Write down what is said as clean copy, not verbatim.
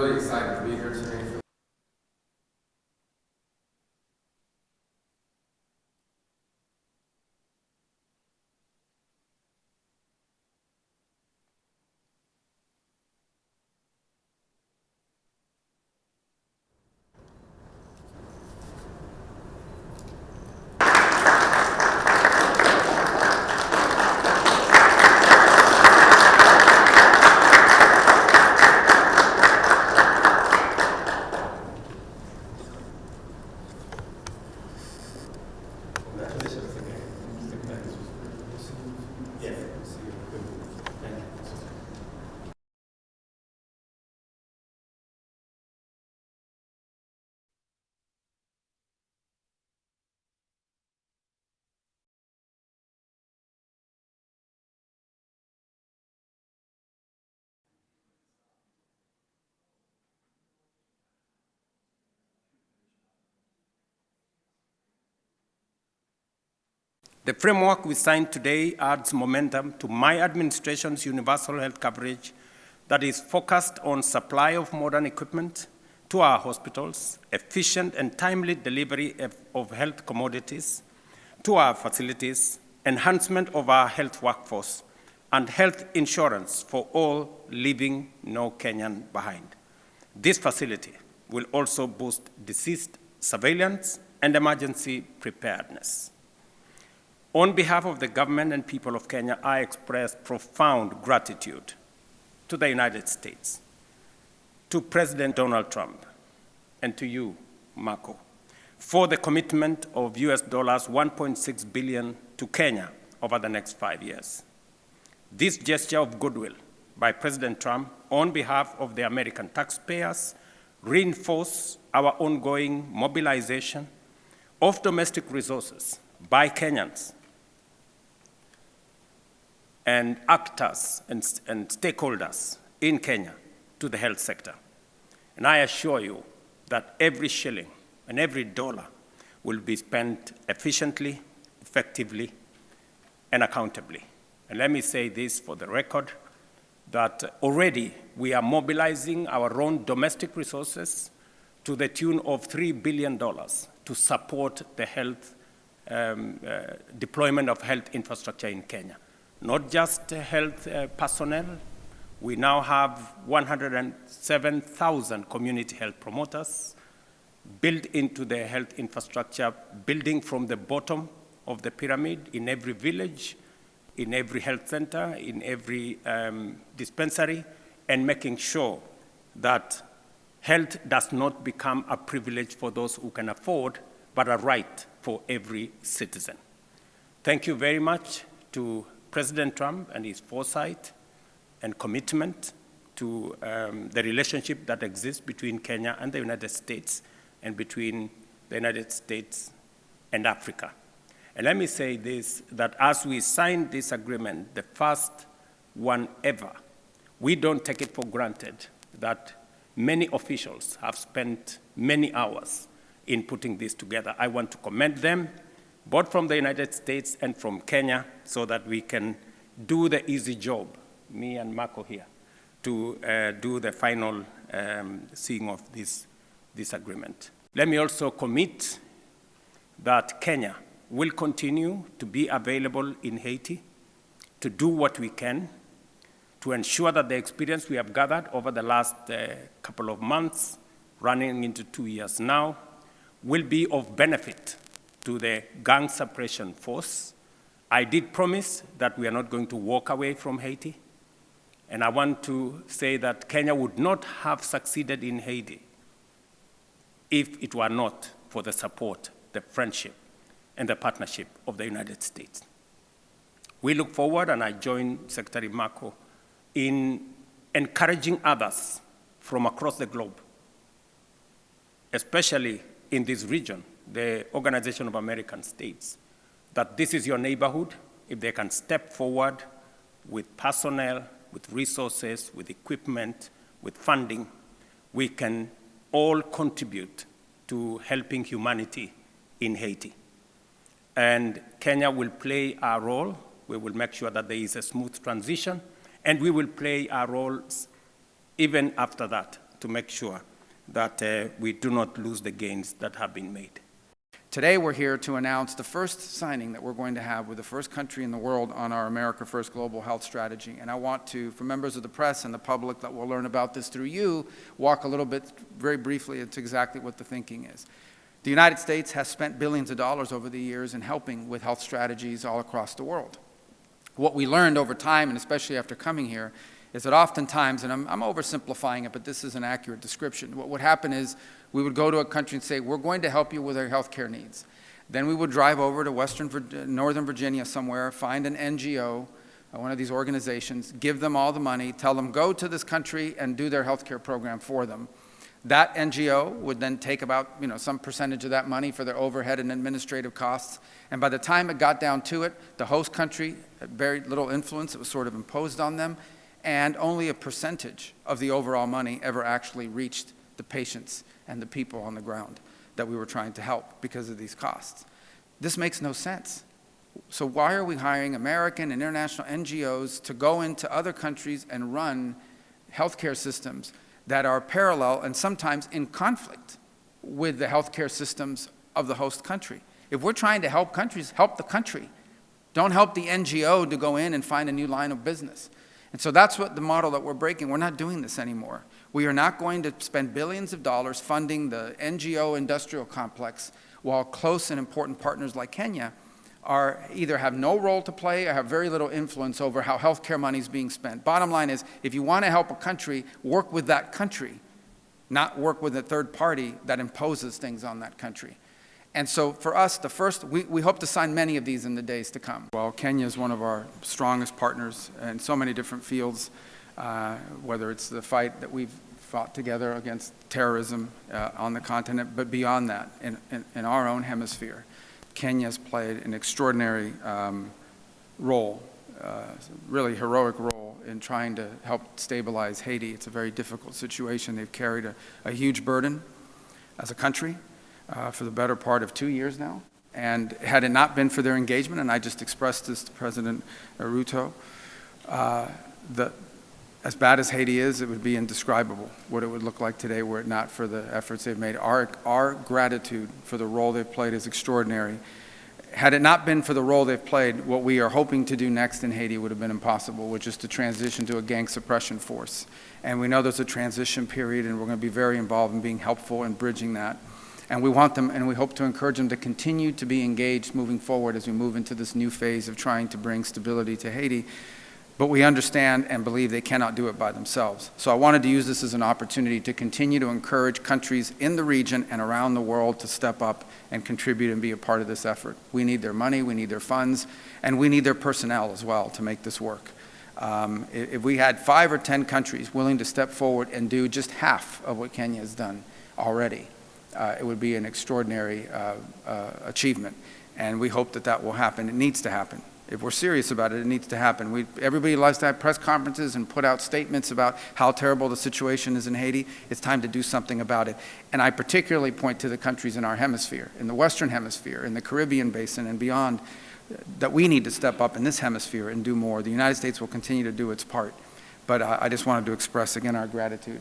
really excited to be here today. The framework we signed today adds momentum to my administration's universal health coverage that is focused on supply of modern equipment to our hospitals, efficient and timely delivery of health commodities to our facilities, enhancement of our health workforce, and health insurance for all, leaving no Kenyan behind. This facility will also boost disease surveillance and emergency preparedness. On behalf of the government and people of Kenya, I express profound gratitude to the United States, to President Donald Trump, and to you, Marco, for the commitment of US dollars 1.6 billion to Kenya over the next 5 years. This gesture of goodwill by President Trump on behalf of the American taxpayers reinforce our ongoing mobilization of domestic resources by Kenyans and actors and stakeholders in Kenya to the health sector. And I assure you that every shilling and every dollar will be spent efficiently, effectively, and accountably. And let me say this for the record, that already we are mobilizing our own domestic resources to the tune of $3 billion to support the health deployment of health infrastructure in Kenya. Not just health personnel, we now have 107,000 community health promoters built into the health infrastructure, building from the bottom of the pyramid in every village, in every health center, in every dispensary, and making sure that health does not become a privilege for those who can afford, but a right for every citizen. Thank you very much to President Trump and his foresight and commitment to the relationship that exists between Kenya and the United States and between the United States and Africa. And let me say this, that as we signed this agreement, the first one ever, we don't take it for granted that many officials have spent many hours in putting this together. I want to commend them, both from the United States and from Kenya, so that we can do the easy job, me and Marco here, to do the final seeing of this agreement. Let me also commit that Kenya will continue to be available in Haiti to do what we can to ensure that the experience we have gathered over the last couple of months, running into 2 years now, will be of benefit to the gang suppression force. I did promise that we are not going to walk away from Haiti, and I want to say that Kenya would not have succeeded in Haiti if it were not for the support, the friendship, and the partnership of the United States. We look forward, and I join Secretary Marco in encouraging others from across the globe, especially in this region, the Organization of American States, that this is your neighborhood. If they can step forward with personnel, with resources, with equipment, with funding, we can all contribute to helping humanity in Haiti. And Kenya will play our role. We will make sure that there is a smooth transition, and we will play our roles even after that to make sure that we do not lose the gains that have been made. Today we're here to announce the first signing that we're going to have with the first country in the world on our America First Global Health Strategy. And I want to, for members of the press and the public that will learn about this through you, walk a little bit, very briefly, into exactly what the thinking is. The United States has spent billions of dollars over the years in helping with health strategies all across the world. What we learned over time, and especially after coming here, is that oftentimes, and I'm oversimplifying it, but this is an accurate description, what would happen is we would go to a country and say, we're going to help you with our health care needs. Then we would drive over to Northern Virginia somewhere, find an NGO, one of these organizations, give them all the money, tell them go to this country and do their health care program for them. That NGO would then take about some percentage of that money for their overhead and administrative costs. And by the time it got down to it, the host country had very little influence. It was sort of imposed on them. And only a percentage of the overall money ever actually reached the patients and the people on the ground that we were trying to help because of these costs. This makes no sense. So why are we hiring American and international NGOs to go into other countries and run healthcare systems that are parallel and sometimes in conflict with the healthcare systems of the host country? If we're trying to help countries, help the country. Don't help the NGO to go in and find a new line of business. And so that's what the model that we're breaking. We're not doing this anymore. We are not going to spend billions of dollars funding the NGO industrial complex while close and important partners like Kenya either have no role to play or have very little influence over how healthcare money is being spent. Bottom line is, if you want to help a country, work with that country, not work with a third party that imposes things on that country. And so for us, we hope to sign many of these in the days to come. Well, Kenya is one of our strongest partners in so many different fields, whether it's the fight that we've fought together against terrorism on the continent, but beyond that, in our own hemisphere. Kenya's played an extraordinary role, really heroic role in trying to help stabilize Haiti. It's a very difficult situation. They've carried a huge burden as a country for the better part of 2 years now. And had it not been for their engagement, and I just expressed this to President Ruto, as bad as Haiti is, it would be indescribable what it would look like today were it not for the efforts they've made. Our gratitude for the role they've played is extraordinary. Had it not been for the role they've played, what we are hoping to do next in Haiti would have been impossible, which is to transition to a gang suppression force. And we know there's a transition period, and we're going to be very involved in being helpful in bridging that. And we want them, and we hope to encourage them to continue to be engaged moving forward as we move into this new phase of trying to bring stability to Haiti. But we understand and believe they cannot do it by themselves. So I wanted to use this as an opportunity to continue to encourage countries in the region and around the world to step up and contribute and be a part of this effort. We need their money, we need their funds, and we need their personnel as well to make this work. If we had 5 or 10 countries willing to step forward and do just half of what Kenya has done already, it would be an extraordinary achievement. And we hope that that will happen. It needs to happen. If we're serious about it, it needs to happen. Everybody loves to have press conferences and put out statements about how terrible the situation is in Haiti. It's time to do something about it. And I particularly point to the countries in our hemisphere, in the Western Hemisphere, in the Caribbean Basin and beyond, that we need to step up in this hemisphere and do more. The United States will continue to do its part. But I just wanted to express, again, our gratitude.